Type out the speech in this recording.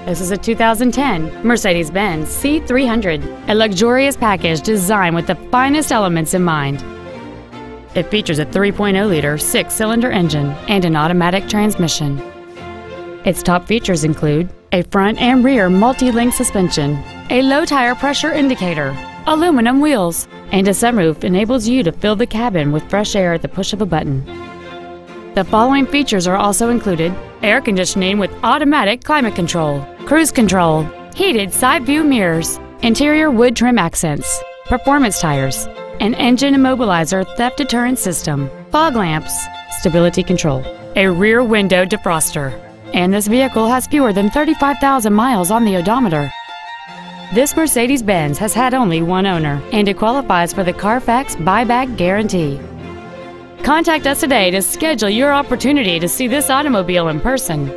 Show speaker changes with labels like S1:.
S1: This is a 2010 Mercedes-Benz C300, a luxurious package designed with the finest elements in mind. It features a 3.0-liter six-cylinder engine and an automatic transmission. Its top features include a front and rear multi-link suspension, a low tire pressure indicator, aluminum wheels, and a sunroof enables you to fill the cabin with fresh air at the push of a button. The following features are also included: air conditioning with automatic climate control, cruise control, heated side view mirrors, interior wood trim accents, performance tires, an engine immobilizer theft deterrent system, fog lamps, stability control, a rear window defroster, and this vehicle has fewer than 35,000 miles on the odometer. This Mercedes-Benz has had only one owner, and it qualifies for the Carfax buyback guarantee. Contact us today to schedule your opportunity to see this automobile in person.